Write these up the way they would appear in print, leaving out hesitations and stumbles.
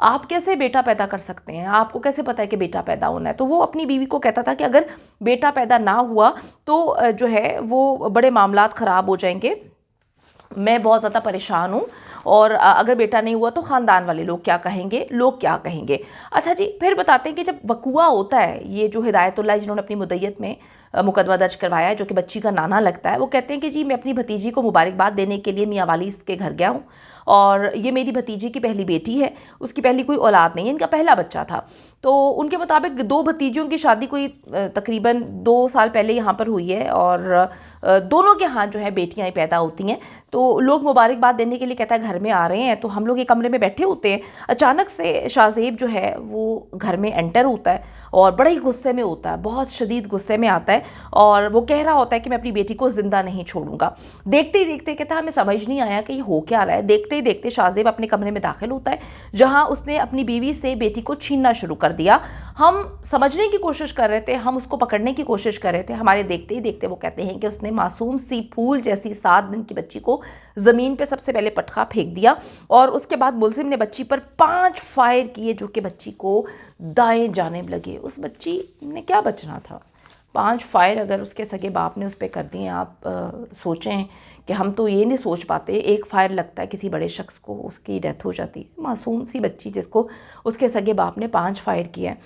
آپ کیسے بیٹا پیدا کر سکتے ہیں, آپ کو کیسے پتہ ہے کہ بیٹا پیدا ہونا ہے. تو وہ اپنی بیوی کو کہتا تھا کہ اگر بیٹا پیدا نہ ہوا تو جو ہے وہ بڑے معاملات خراب ہو جائیں گے, میں بہت زیادہ پریشان ہوں, اور اگر بیٹا نہیں ہوا تو خاندان والے لوگ کیا کہیں گے, لوگ کیا کہیں گے. اچھا جی, پھر بتاتے ہیں کہ جب وقوع ہوتا ہے, یہ جو ہدایت اللہ جنہوں نے اپنی مدیت میں مقدمہ درج کروایا ہے, جو کہ بچی کا نانا لگتا ہے, وہ کہتے ہیں کہ جی میں اپنی بھتیجی کو مبارکباد دینے کے لیے میاں والی کے گھر گیا ہوں, اور یہ میری بھتیجی کی پہلی بیٹی ہے, اس کی پہلی کوئی اولاد نہیں ہے, ان کا پہلا بچہ تھا. تو ان کے مطابق 2 بھتیجوں کی شادی کوئی تقریباً 2 سال پہلے یہاں پر ہوئی ہے, اور دونوں کے ہاں جو ہے بیٹیاں پیدا ہوتی ہیں. تو لوگ مبارکباد دینے کے لیے کہتا ہے گھر میں آ رہے ہیں, تو ہم لوگ ایک کمرے میں بیٹھے ہوتے ہیں, اچانک سے شاہ زیب جو ہے وہ گھر میں انٹر ہوتا ہے, اور بڑے ہی غصے میں ہوتا ہے, بہت شدید غصے میں آتا ہے, اور وہ کہہ رہا ہوتا ہے کہ میں اپنی بیٹی کو زندہ نہیں چھوڑوں گا. دیکھتے ہی دیکھتے کہتا ہے ہمیں سمجھ نہیں آیا کہ یہ ہو کیا رہا ہے. دیکھتے ہی دیکھتے شاہ زیب اپنے کمرے میں داخل ہوتا ہے, جہاں اس نے اپنی بیوی سے بیٹی کو چھیننا شروع کر دیا. ہم سمجھنے کی کوشش کر رہے تھے, ہم اس کو پکڑنے کی کوشش کر رہے تھے, ہمارے دیکھتے ہی دیکھتے وہ کہتے ہیں کہ اس نے معصوم سی پھول جیسی 7 دن کی بچی کو زمین پہ سب سے پہلے پٹخا پھینک دیا, اور اس کے بعد ملزم نے بچی پر 5 فائر کیے, جو کہ بچی کو دائیں جانب لگے. اس بچی نے کیا بچنا تھا, 5 فائر اگر اس کے سگے باپ نے اس پہ کر دیے. آپ سوچیں کہ ہم تو یہ نہیں سوچ پاتے, 1 فائر لگتا ہے کسی بڑے شخص کو, اس کی ڈیتھ ہو جاتی ہے. معصوم سی بچی جس کو اس کے سگے باپ نے 5 فائر کیا ہے,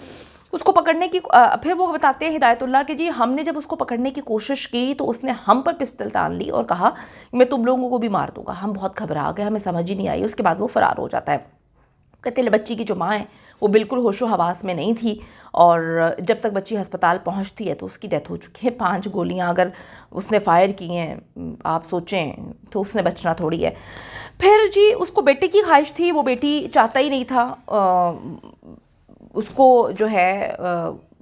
اس کو پکڑنے کی پھر وہ بتاتے ہیں ہدایت اللہ کہ جی ہم نے جب اس کو پکڑنے کی کوشش کی تو اس نے ہم پر پستل تان لی اور کہا میں تم لوگوں کو بھی مار دوں گا. ہم بہت گھبرا گئے, ہمیں سمجھ ہی نہیں آئی. اس کے بعد وہ فرار ہو جاتا ہے. کہتے ہیں بچی کی جو ماں ہے وہ بالکل ہوش و حواس میں نہیں تھی, اور جب تک بچی ہسپتال پہنچتی ہے تو اس کی ڈیتھ ہو چکی ہے. 5 گولیاں اگر اس نے فائر کی ہیں, آپ سوچیں, تو اس نے بچنا تھوڑی ہے. پھر جی اس کو بیٹے کی خواہش تھی, وہ بیٹی چاہتا ہی نہیں تھا. اس کو جو ہے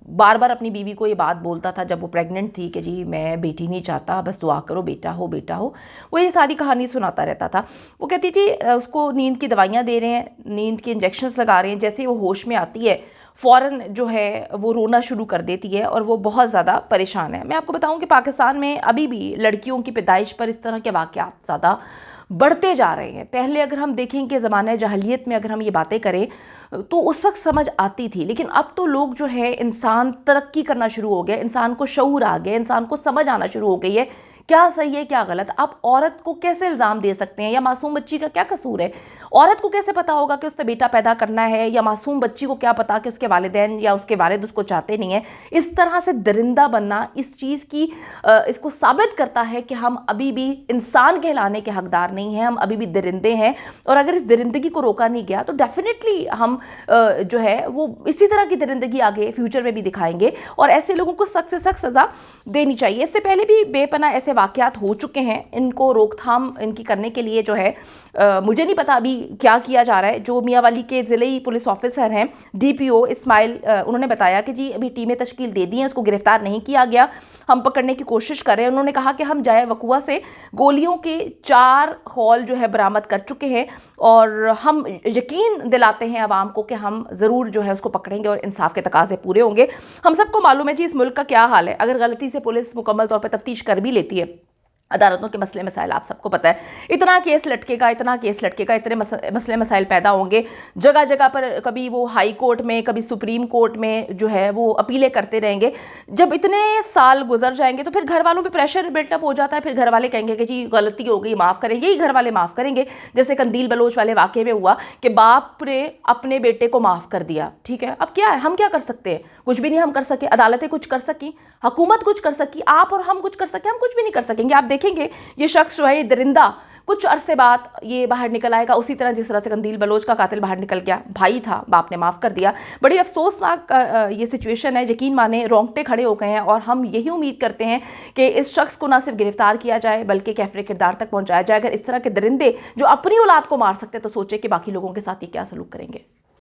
بار بار اپنی بیوی کو یہ بات بولتا تھا جب وہ پریگننٹ تھی کہ جی میں بیٹی نہیں چاہتا, بس دعا کرو بیٹا ہو بیٹا ہو. وہ یہ ساری کہانی سناتا رہتا تھا. وہ کہتی تھی اس کو نیند کی دوائیاں دے رہے ہیں, نیند کے انجیکشنز لگا رہے ہیں, جیسے ہی وہ ہوش میں آتی ہے فوراً جو ہے وہ رونا شروع کر دیتی ہے, اور وہ بہت زیادہ پریشان ہے. میں آپ کو بتاؤں کہ پاکستان میں ابھی بھی لڑکیوں کی پیدائش پر اس طرح کے واقعات زیادہ بڑھتے جا رہے ہیں. پہلے اگر ہم دیکھیں کہ زمانہ جاہلیت میں اگر ہم یہ باتیں کریں تو اس وقت سمجھ آتی تھی, لیکن اب تو لوگ جو ہے انسان ترقی کرنا شروع ہو گیا, انسان کو شعور آ گیا, انسان کو سمجھ آنا شروع ہو گئی ہے کیا صحیح ہے کیا غلط. آپ عورت کو کیسے الزام دے سکتے ہیں, یا معصوم بچی کا کیا قصور ہے؟ عورت کو کیسے پتا ہوگا کہ اس نے بیٹا پیدا کرنا ہے, یا معصوم بچی کو کیا پتا کہ اس کے والدین یا اس کے والد اس کو چاہتے نہیں ہیں. اس طرح سے درندہ بننا اس چیز کی اس کو ثابت کرتا ہے کہ ہم ابھی بھی انسان کہلانے کے حقدار نہیں ہیں, ہم ابھی بھی درندے ہیں. اور اگر اس درندگی کو روکا نہیں گیا تو ڈیفینیٹلی ہم جو ہے وہ اسی طرح کی درندگی آگے فیوچر میں بھی دکھائیں گے, اور ایسے لوگوں کو سخت سے سخت سزا دینی چاہیے. اس سے پہلے بھی بے پناہ ایسے واقعات ہو چکے ہیں, ان کو روک تھام ان کی کرنے کے لیے جو ہے مجھے نہیں پتا ابھی کیا کیا جا رہا ہے. جو میاں والی کے ضلعی پولیس آفیسر ہیں DPO اسماعیل, انہوں نے بتایا کہ جی ابھی ٹیمیں تشکیل دے دی ہیں, اس کو گرفتار نہیں کیا گیا, ہم پکڑنے کی کوشش کر رہے ہیں. انہوں نے کہا کہ ہم جائے وقوع سے گولیوں کے 4 خول جو ہے برآمد کر چکے ہیں, اور ہم یقین دلاتے ہیں عوام کو کہ ہم ضرور جو ہے اس کو پکڑیں گے اور انصاف کے تقاضے پورے ہوں گے. ہم سب کو معلوم ہے جی اس ملک کا کیا حال ہے. اگر غلطی سے پولیس مکمل طور پر تفتیش کر بھی لیتی ہے, عدالتوں کے مسئلے مسائل آپ سب کو پتہ ہے, اتنا کیس لٹکے گا, اتنا کیس لٹکے گا, اتنے مسئلے مسائل پیدا ہوں گے جگہ جگہ پر. کبھی وہ ہائی کورٹ میں, کبھی سپریم کورٹ میں جو ہے وہ اپیلیں کرتے رہیں گے. جب اتنے سال گزر جائیں گے تو پھر گھر والوں پہ پریشر بلٹ اپ ہو جاتا ہے. پھر گھر والے کہیں گے کہ جی غلطی ہو گئی, معاف کریں. یہی گھر والے معاف کریں گے, جیسے قندیل بلوچ والے واقعے میں ہوا کہ باپ نے اپنے بیٹے کو معاف کر دیا. ٹھیک ہے, اب کیا ہے, ہم کیا کر سکتے ہیں؟ کچھ بھی نہیں ہم کر سکے. عدالتیں کچھ کر سکی, حکومت کچھ کر سکی, آپ اور ہم کچھ کر سکے, ہم کچھ بھی نہیں کر سکیں گے. آپ دیکھیں گے یہ شخص جو ہے یہ درندہ کچھ عرصے بعد یہ باہر نکل آئے گا, اسی طرح جس طرح سے قندیل بلوچ کا قاتل باہر نکل گیا. بھائی تھا, باپ نے معاف کر دیا. بڑی افسوسناک یہ سچویشن ہے, یقین مانیں رونگٹے کھڑے ہو گئے ہیں. اور ہم یہی امید کرتے ہیں کہ اس شخص کو نہ صرف گرفتار کیا جائے بلکہ کیفر کردار تک پہنچایا جائے. اگر اس طرح کے درندے جو اپنی اولاد کو مار سکتے تو سوچے کہ باقی لوگوں کے ساتھ یہ کیا سلوک کریں گے.